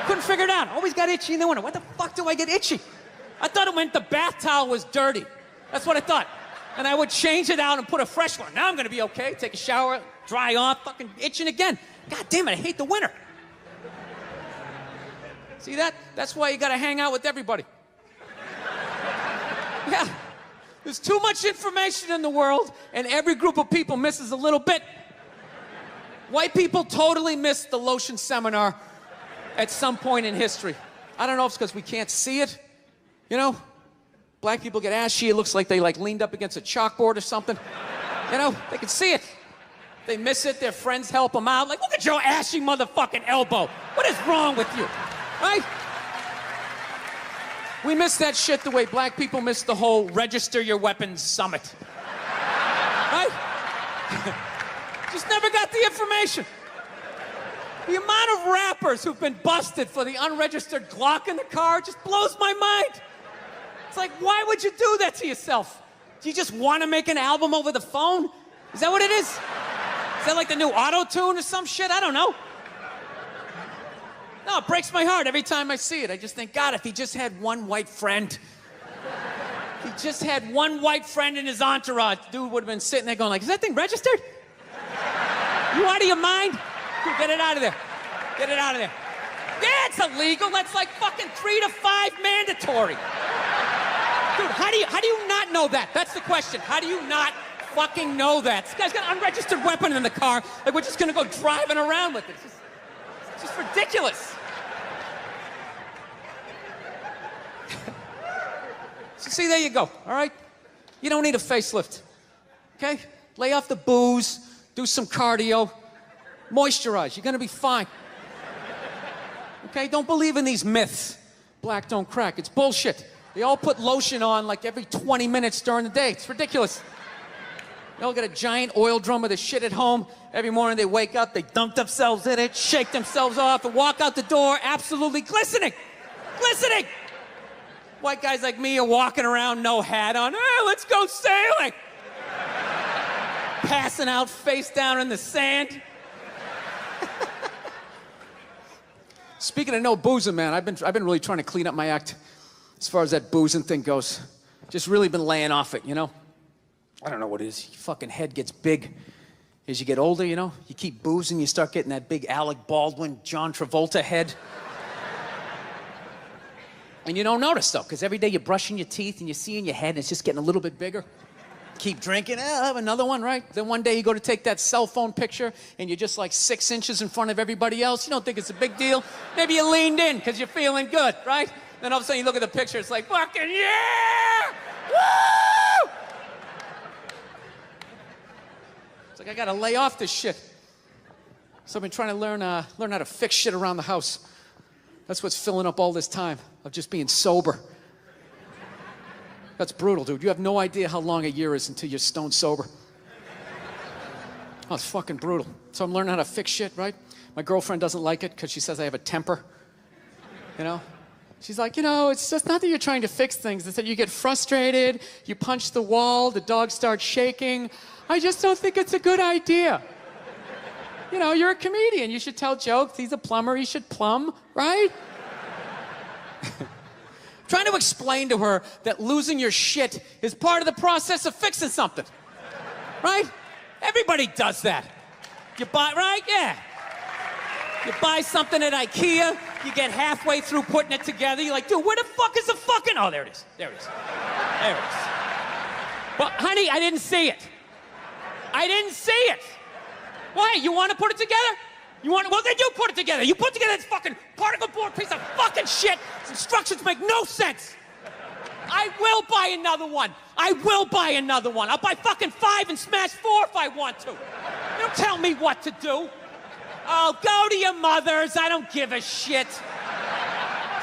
Couldn't figure it out. Always got itchy in the winter. What the fuck do I get itchy? I thought it meant the bath towel was dirty. That's what I thought. And I would change it out and put a fresh one. Now I'm gonna be okay. Take a shower, dry off, fucking itching again. God damn it, I hate the winter. See that? That's why you gotta hang out with everybody. Yeah. There's too much information in the world, and every group of people misses a little bit. White people totally missed the lotion seminar at some point in history. I don't know if it's because we can't see it. You know, black people get ashy. It looks like they like leaned up against a chalkboard or something. You know, they can see it. They miss it. Their friends help them out. Like, look at your ashy motherfucking elbow. What is wrong with you? Right? We miss that shit the way black people miss the whole register your weapons summit. Right? Just never got the information. The amount of rappers who've been busted for the unregistered Glock in the car just blows my mind. It's like, why would you do that to yourself? Do you just want to make an album over the phone? Is that what it is? Is that like the new auto-tune or some shit? I don't know. No, it breaks my heart every time I see it. I just think, God, if he just had one white friend. If he just had one white friend in his entourage, dude would have been sitting there going like, is that thing registered? You out of your mind? Dude, get it out of there. Get it out of there. Yeah, it's illegal. That's like fucking 3 to 5 mandatory. Dude, how do you not know that? That's the question. How do you not fucking know that? This guy's got an unregistered weapon in the car. Like, we're just gonna go driving around with it. It's just ridiculous. So see, there you go, all right? You don't need a facelift, okay? Lay off the booze, do some cardio, moisturize. You're gonna be fine. Okay, don't believe in these myths. Black don't crack, it's bullshit. They all put lotion on like every 20 minutes during the day. It's ridiculous. They all got a giant oil drum of the shit at home. Every morning they wake up, they dump themselves in it, shake themselves off, and walk out the door absolutely glistening. Glistening! White guys like me are walking around, no hat on. Hey, let's go sailing! Passing out face down in the sand. Speaking of no boozing, man, I've been really trying to clean up my act as far as that boozing thing goes. Just really been laying off it, you know? I don't know what it is. Your fucking head gets big as you get older, you know? You keep boozing, you start getting that big Alec Baldwin, John Travolta head. And you don't notice, though, because every day you're brushing your teeth and you see in your head and it's just getting a little bit bigger. Keep drinking, I'll have another one, right? Then one day you go to take that cell phone picture and you're just like 6 inches in front of everybody else. You don't think it's a big deal. Maybe you leaned in because you're feeling good, right? Then all of a sudden you look at the picture, it's like, fucking yeah! Woo! It's like, I gotta lay off this shit. So I've been trying to learn how to fix shit around the house. That's what's filling up all this time of just being sober. That's brutal, dude. You have no idea how long a year is until you're stone sober. Oh, it's fucking brutal. So I'm learning how to fix shit, right? My girlfriend doesn't like it because she says I have a temper. You know? She's like, you know, it's just not that you're trying to fix things. It's that you get frustrated, you punch the wall, the dog starts shaking. I just don't think it's a good idea. You know, you're a comedian. You should tell jokes. He's a plumber. He should plumb, right? Trying to explain to her that losing your shit is part of the process of fixing something. Right? Everybody does that. You buy, right? Yeah. You buy something at IKEA, you get halfway through putting it together, you're like, dude, where the fuck is the fucking... Oh, there it is. There it is. There it is. But, honey, I didn't see it. I didn't see it. Why? You want to put it together? You want it? Well, then you put it together. You put together this fucking particle board piece of fucking shit. Its instructions make no sense. I will buy another one. I will buy another one. I'll buy fucking 5 and smash 4 if I want to. You don't tell me what to do. Oh, go to your mother's. I don't give a shit.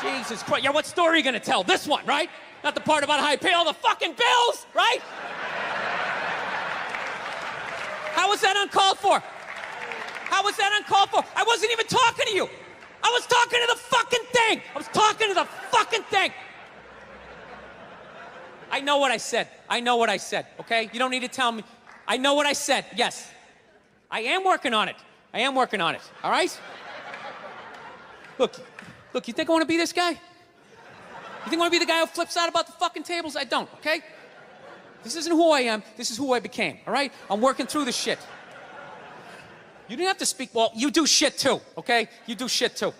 Jesus Christ. Yeah, what story are you gonna tell? This one, right? Not the part about how I pay all the fucking bills, right? How was that uncalled for? How was that uncalled for? I wasn't even talking to you. I was talking to the fucking thing. I was talking to the fucking thing. I know what I said. I know what I said, okay? You don't need to tell me. I know what I said, yes. I am working on it. I am working on it, all right? Look, you think I want to be this guy? You think I want to be the guy who flips out about the fucking tables? I don't, okay? This isn't who I am. This is who I became, all right? I'm working through this shit. You didn't have to speak. Well, you do shit too, okay? You do shit too.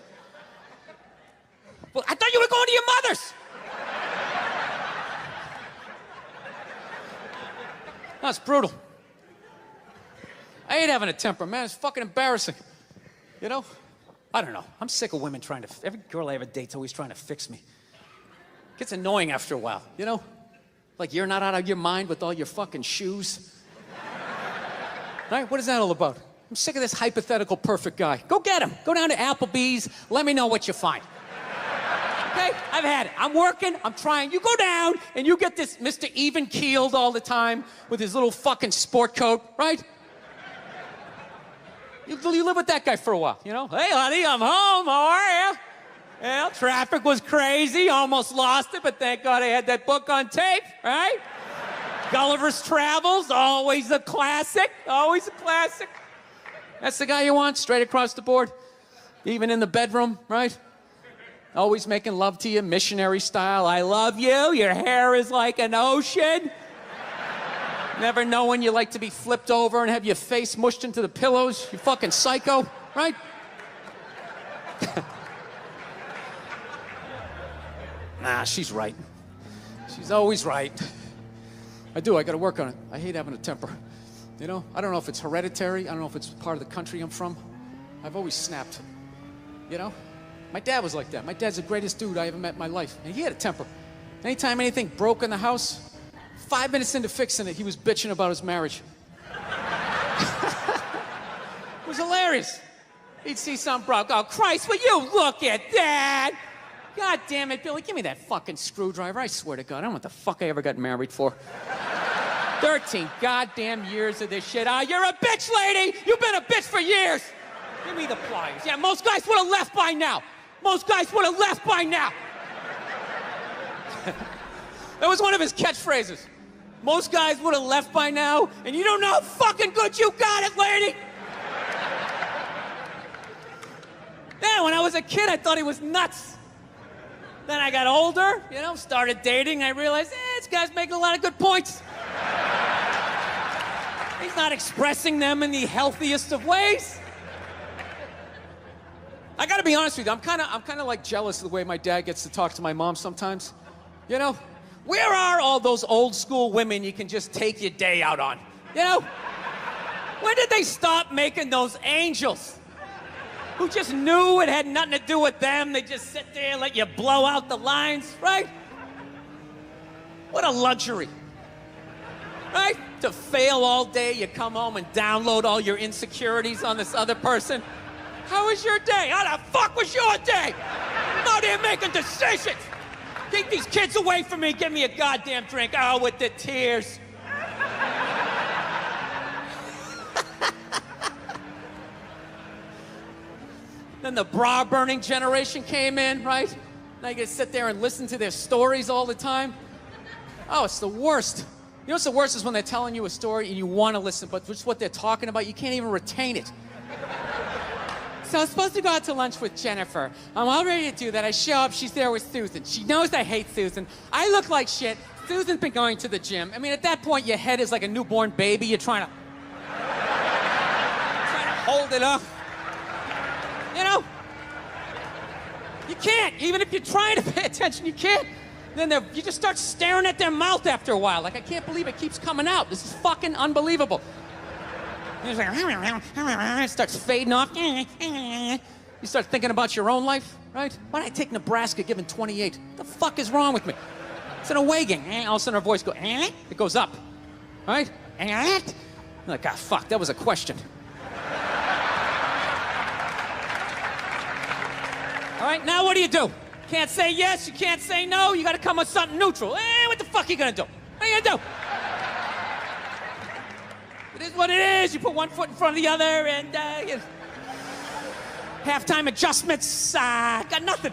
Well, I thought you were going to your mother's. That's brutal. I hate having a temper, man. It's fucking embarrassing. You know? I don't know. I'm sick of women trying to... Every girl I ever date's always trying to fix me. It gets annoying after a while, you know? Like you're not out of your mind with all your fucking shoes. Right? What is that all about? I'm sick of this hypothetical perfect guy. Go get him. Go down to Applebee's. Let me know what you find. Okay? I've had it. I'm working. I'm trying. You go down and you get this Mr. Even-keeled all the time with his little fucking sport coat, right? You live with that guy for a while, you know? Hey, honey, I'm home. How are you? Well, traffic was crazy. Almost lost it, but thank God I had that book on tape, right? Gulliver's Travels, always a classic. Always a classic. That's the guy you want, straight across the board. Even in the bedroom, right? Always making love to you, missionary style. I love you. Your hair is like an ocean. Never know when you like to be flipped over and have your face mushed into the pillows. You fucking psycho, right? Nah, she's right. She's always right. I gotta work on it. I hate having a temper. You know, I don't know if it's hereditary. I don't know if it's part of the country I'm from. I've always snapped. You know? My dad was like that. My dad's the greatest dude I ever met in my life. And he had a temper. Anytime anything broke in the house, 5 minutes into fixing it, he was bitching about his marriage. It was hilarious. He'd see something broke. Oh, Christ, will you look at that? God damn it, Billy, give me that fucking screwdriver. I swear to God, I don't know what the fuck I ever got married for. 13 goddamn years of this shit. Oh, you're a bitch, lady. You've been a bitch for years. Give me the pliers. Yeah, most guys would have left by now. Most guys would have left by now. That was one of his catchphrases. Most guys would have left by now, and you don't know how fucking good you got it, lady. Yeah, when I was a kid, I thought he was nuts. Then I got older, you know, started dating, I realized, this guy's making a lot of good points. He's not expressing them in the healthiest of ways. I gotta be honest with you, I'm kind of like jealous of the way my dad gets to talk to my mom sometimes. You know, where are all those old school women you can just take your day out on? You know? When did they stop making those angels? Who just knew it had nothing to do with them. They just sit there and let you blow out the lines, right? What a luxury, right? To fail all day, you come home and download all your insecurities on this other person. How was your day? How the fuck was your day? I'm out here making decisions. Keep these kids away from me. Give me a goddamn drink. Oh, with the tears. Then the bra-burning generation came in, right? Now you gotta sit there and listen to their stories all the time. Oh, it's the worst. You know what's the worst is when they're telling you a story and you want to listen, but just what they're talking about, you can't even retain it. So I was supposed to go out to lunch with Jennifer. I'm all ready to do that. I show up, she's there with Susan. She knows I hate Susan. I look like shit. Susan's been going to the gym. I mean, at that point, your head is like a newborn baby. You're trying to hold it up. You know? You can't. Even if you're trying to pay attention, you can't. Then you just start staring at their mouth after a while. Like, I can't believe it keeps coming out. This is fucking unbelievable. He's like, it starts fading off. You start thinking about your own life, right? Why did I take Nebraska given 28? What the fuck is wrong with me? It's an away game. All of a sudden our voice goes, it goes up, right? You're like, ah, fuck, that was a question. All right, now what do? Can't say yes, you can't say no, you gotta come with something neutral. What the fuck are you gonna do? What are you gonna do? It is what it is. You put one foot in front of the other and, halftime adjustments, got nothing.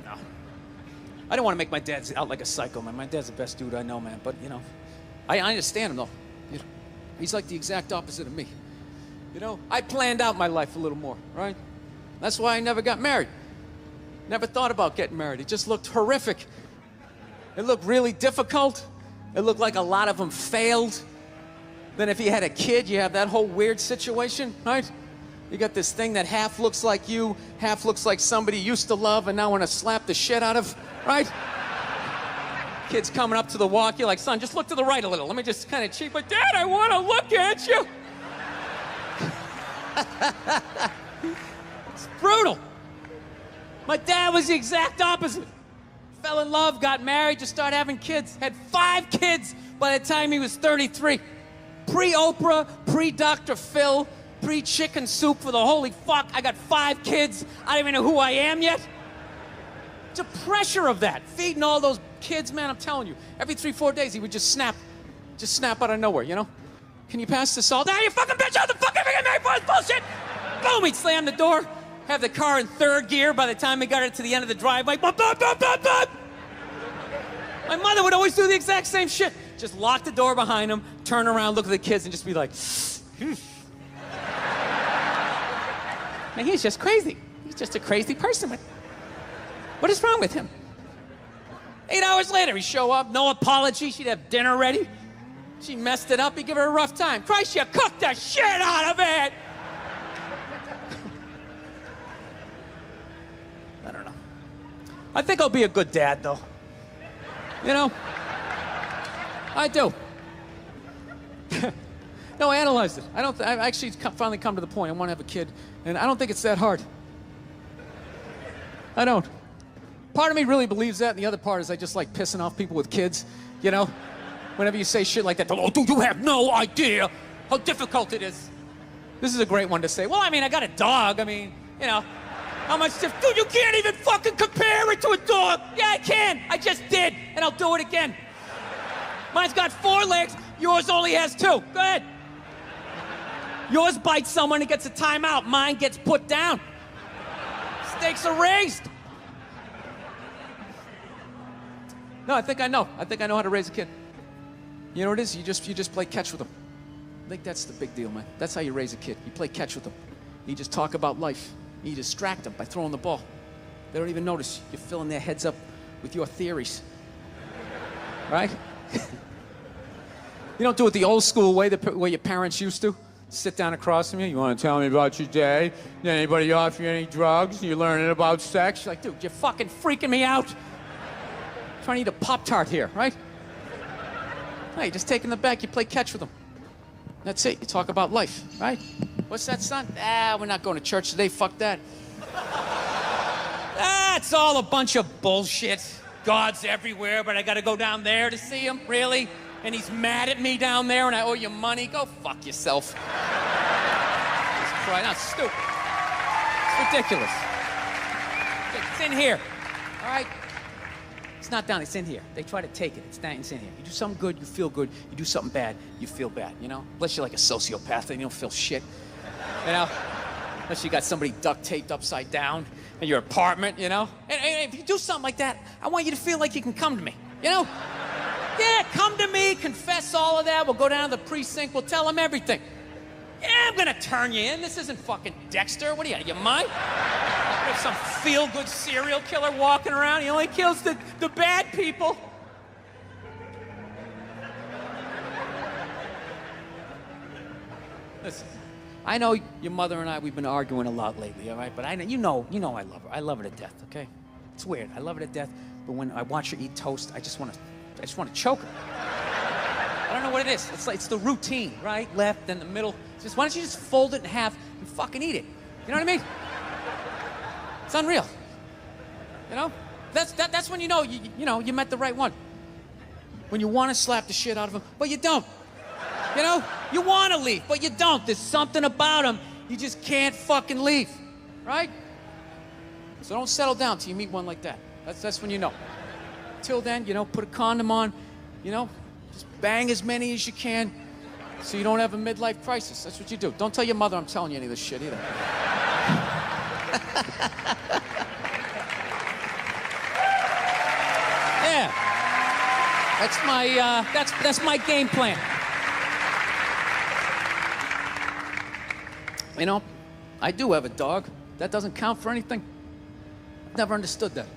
No. I don't want to make my dad out like a psycho, man. My dad's the best dude I know, man. But, you know, I understand him, though. You know, he's like the exact opposite of me. You know, I planned out my life a little more, right? That's why I never got married. Never thought about getting married. It just looked horrific. It looked really difficult. It looked like a lot of them failed. Then if you had a kid, you have that whole weird situation, right? You got this thing that half looks like you, half looks like somebody you used to love and now want to slap the shit out of, right? Kid's coming up to the walk, you're like, son, just look to the right a little. Let me just kind of cheat, but Dad, I want to look at you. It's brutal. My dad was the exact opposite. Fell in love, got married, just started having kids. Had 5 kids by the time he was 33. Pre-Oprah, pre-Dr. Phil, pre-chicken soup for the holy fuck. I got 5 kids. I don't even know who I am yet. The pressure of that, feeding all those kids, man, I'm telling you. Every 3-4 days, he would just snap out of nowhere, you know? Can you pass the salt? Ah, you fucking bitch, how the fuck am I getting married for this bullshit? Boom, he'd slam the door. Have the car in 3rd gear by the time we got it to the end of the driveway. Bop, bop, bop, bop, bop. My mother would always do the exact same shit. Just lock the door behind him, turn around, look at the kids, and just be like, Man, he's just crazy. He's just a crazy person. What is wrong with him? 8 hours later, he'd show up, no apology. She'd have dinner ready. She messed it up, he'd give her a rough time. Christ, you cooked the shit out of it! I don't know. I think I'll be a good dad, though. You know? I do. No, I analyzed it. I've actually finally come to the point. I want to have a kid, and I don't think it's that hard. I don't. Part of me really believes that, and the other part is I just like pissing off people with kids, you know? Whenever you say shit like that, oh, dude, you have no idea how difficult it is. This is a great one to say. Well, I mean, I got a dog. I mean, you know, how much dude, you can't even fucking compare it to a dog. Yeah, I can. I just did, and I'll do it again. Mine's got 4 legs. Yours only has 2. Go ahead. Yours bites someone and gets a timeout. Mine gets put down. Stakes are raised. No, I think I know. I think I know how to raise a kid. You know what it is? You just play catch with them. I think that's the big deal, man. That's how you raise a kid. You play catch with them. You just talk about life. You distract them by throwing the ball. They don't even notice. You're filling their heads up with your theories. Right? You don't do it the old school way, the way your parents used to. Sit down across from you. You want to tell me about your day? Did anybody offer you any drugs? You're learning about sex? You're like, dude, you're fucking freaking me out. I'm trying to eat a Pop-Tart here, right? No, you just take in the back, you play catch with them. That's it. You talk about life, right? What's that, son? We're not going to church today. Fuck that. It's all a bunch of bullshit. God's everywhere, but I got to go down there to see him? Really? And he's mad at me down there and I owe you money? Go fuck yourself. Just cry. That's stupid. It's ridiculous. It's in here, all right? It's not down, it's in here. They try to take it, it's in here. You do something good, you feel good. You do something bad, you feel bad, you know? Unless you're like a sociopath and you don't feel shit, you know? Unless you got somebody duct taped upside down in your apartment, you know? And if you do something like that, I want you to feel like you can come to me, you know? Yeah, come to me, confess all of that. We'll go down to the precinct, we'll tell them everything. Yeah, I'm gonna turn you in. This isn't fucking Dexter. What are you mind? There's some feel-good serial killer walking around. He only kills the bad people. Listen, I know your mother and I, we've been arguing a lot lately, all right? But you know I love her. I love her to death, okay? It's weird. I love her to death, but when I watch her eat toast, I just want to choke her. I don't know what it is. It's the routine, right? Left, then the middle. Just why don't you just fold it in half and fucking eat it? You know what I mean? It's unreal. You know? That's when you know you met the right one. When you want to slap the shit out of him, but you don't. You know? You want to leave, but you don't. There's something about him you just can't fucking leave, right? So don't settle down till you meet one like that. That's when you know. Till then, put a condom on, just bang as many as you can so you don't have a midlife crisis. That's what you do. Don't tell your mother I'm telling you any of this shit either. Yeah. That's my game plan. I do have a dog. That doesn't count for anything. I've never understood that.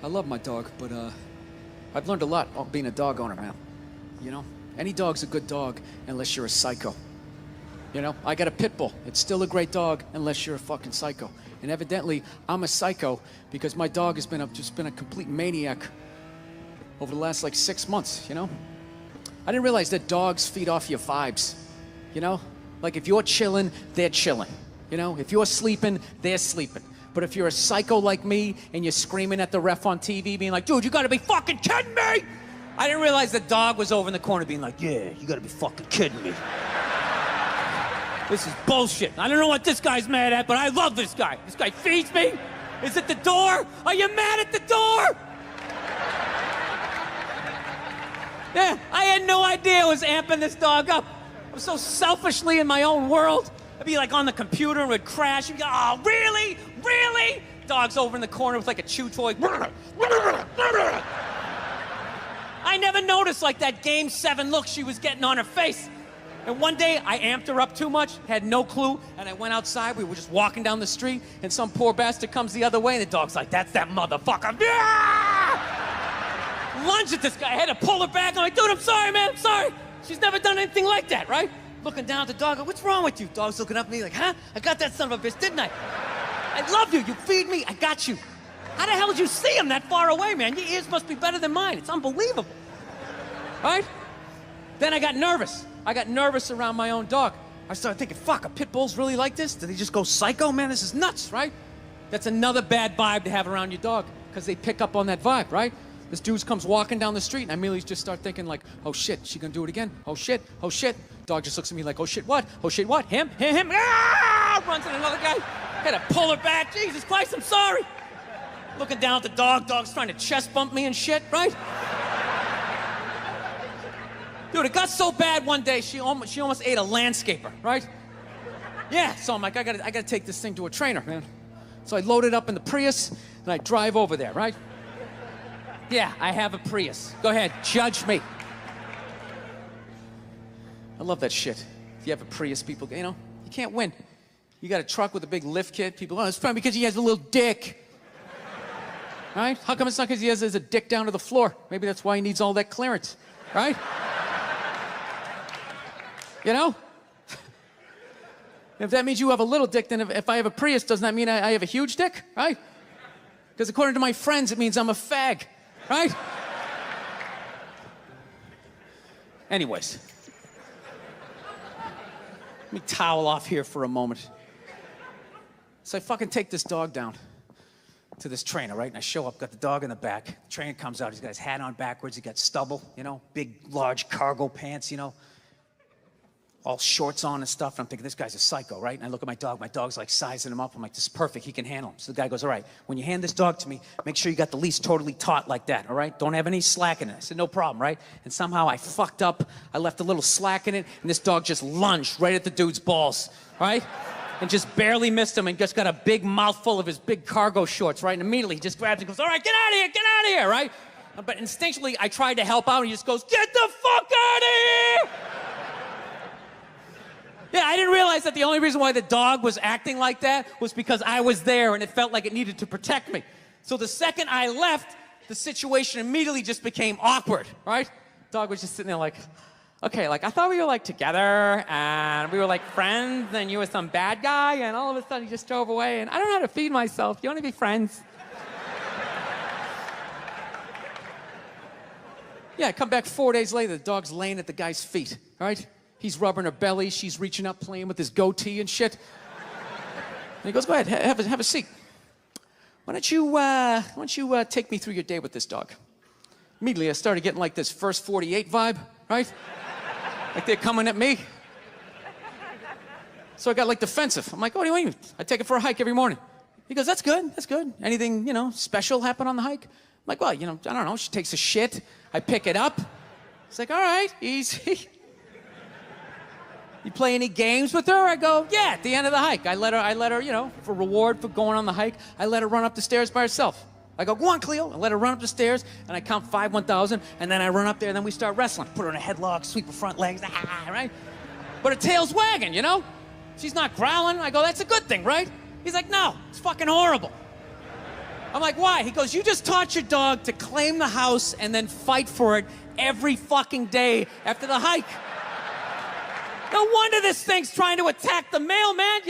I love my dog, but I've learned a lot being a dog owner, man. Any dog's a good dog unless you're a psycho. I got a pit bull. It's still a great dog unless you're a fucking psycho. And evidently, I'm a psycho because my dog has just been a complete maniac over the last 6 months. I didn't realize that dogs feed off your vibes. Like if you're chilling, they're chilling. If you're sleeping, they're sleeping. But if you're a psycho like me and you're screaming at the ref on TV being like, dude, you gotta be fucking kidding me! I didn't realize the dog was over in the corner being like, yeah, you gotta be fucking kidding me. This is bullshit. I don't know what this guy's mad at, but I love this guy. This guy feeds me. Is it the door? Are you mad at the door? Yeah, I had no idea I was amping this dog up. I was so selfishly in my own world. I'd be on the computer and would crash. You'd go, oh, really? Really? Dog's over in the corner with a chew toy. I never noticed that Game 7 look she was getting on her face. And one day I amped her up too much, had no clue, and I went outside. We were just walking down the street, and some poor bastard comes the other way, and the dog's like, that's that motherfucker. Lunge at this guy. I had to pull her back. I'm like, dude, I'm sorry, man. I'm sorry. She's never done anything like that, right? Looking down at the dog, what's wrong with you? Dog's looking up at me like, huh? I got that son of a bitch, didn't I? I love you. You feed me. I got you. How the hell did you see him that far away, man? Your ears must be better than mine. It's unbelievable. Right? Then I got nervous. I got nervous around my own dog. I started thinking, fuck, are pit bulls really like this? Do they just go psycho? Man, this is nuts, right? That's another bad vibe to have around your dog because they pick up on that vibe, right? This dude comes walking down the street, and I immediately just start thinking oh shit, she gonna do it again? Oh shit, oh shit. Dog just looks at me like, oh shit, what? Oh shit, what? Him? Ah! Runs at another guy. Had to pull her back. Jesus Christ, I'm sorry. Looking down at the dog. Dog's trying to chest bump me and shit, right? Dude, it got so bad one day, she almost ate a landscaper, right? Yeah, so I'm like, I gotta take this thing to a trainer, man. So I load it up in the Prius, and I drive over there, right? Yeah, I have a Prius. Go ahead, judge me. I love that shit. If you have a Prius, people, you can't win. You got a truck with a big lift kit, people, it's fun because he has a little dick. Right? How come it's not because he has a dick down to the floor? Maybe that's why he needs all that clearance, right? If that means you have a little dick, then if I have a Prius, doesn't that mean I have a huge dick, right? Because according to my friends, it means I'm a fag, right? Anyways. Let me towel off here for a moment. So I fucking take this dog down to this trainer, right? And I show up, got the dog in the back. The trainer comes out, he's got his hat on backwards, he got stubble, big, large cargo pants, all shorts on and stuff. And I'm thinking, this guy's a psycho, right? And I look at my dog's sizing him up. I'm like, this is perfect, he can handle him. So the guy goes, all right, when you hand this dog to me, make sure you got the leash totally taut like that, all right? Don't have any slack in it. I said, no problem, right? And somehow I fucked up, I left a little slack in it, and this dog just lunged right at the dude's balls, right? And just barely missed him and just got a big mouthful of his big cargo shorts, right? And immediately he just grabs and goes, all right, get out of here, right? But instinctually, I tried to help out, and he just goes, get the fuck out of here! Yeah, I didn't realize that the only reason why the dog was acting like that was because I was there and it felt like it needed to protect me. So the second I left, the situation immediately just became awkward, right? Dog was just sitting there like, okay, I thought we were together and we were friends and you were some bad guy and all of a sudden you just drove away and I don't know how to feed myself. You want to be friends? Yeah, I come back 4 days later, the dog's laying at the guy's feet, right? He's rubbing her belly, she's reaching up, playing with his goatee and shit. And he goes, go ahead, have a seat. Why don't you take me through your day with this dog? Immediately, I started getting like this First 48 vibe, right? Like they're coming at me. So I got like defensive. I'm like, what do you mean? I take it for a hike every morning. He goes, that's good, that's good. Anything, special happen on the hike? I'm like, well, I don't know, she takes a shit. I pick it up. It's like, all right, easy. You play any games with her? I go, yeah, at the end of the hike. I let her, for reward for going on the hike, I let her run up the stairs by herself. I go, go on, Cleo. I let her run up the stairs, and I count 5 1,000, and then I run up there, and then we start wrestling. Put her in a headlock, sweep her front legs, right? But her tail's wagging, She's not growling. I go, that's a good thing, right? He's like, no, it's fucking horrible. I'm like, why? He goes, you just taught your dog to claim the house and then fight for it every fucking day after the hike. No wonder this thing's trying to attack the mailman,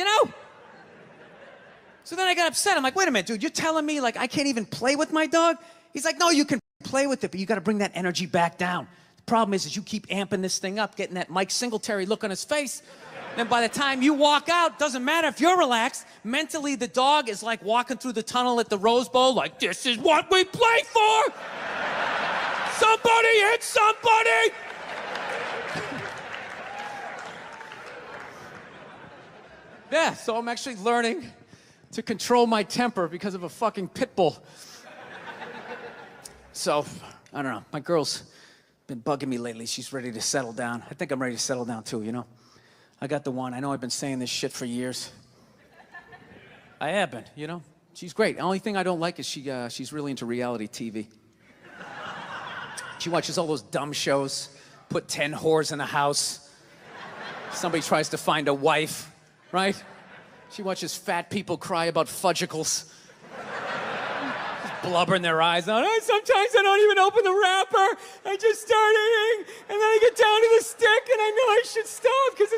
So then I got upset. I'm like, wait a minute, dude, you're telling me like I can't even play with my dog? He's like, no, you can play with it, but you got to bring that energy back down. The problem is you keep amping this thing up, getting that Mike Singletary look on his face. Then by the time you walk out, doesn't matter if you're relaxed, mentally the dog is like walking through the tunnel at the Rose Bowl like, this is what we play for! Somebody hit somebody! Yeah, so I'm actually learning to control my temper because of a fucking pit bull. So, I don't know, my girl's been bugging me lately. She's ready to settle down. I think I'm ready to settle down too, I got the one. I know I've been saying this shit for years. I have been, She's great. The only thing I don't like is she's really into reality TV. She watches all those dumb shows, put 10 whores in a house. Somebody tries to find a wife, right? She watches fat people cry about fudgicles. Blubber in their eyes. Sometimes I don't even open the wrapper. I just start eating, and then I get down to the stick, and I know I should stop because it's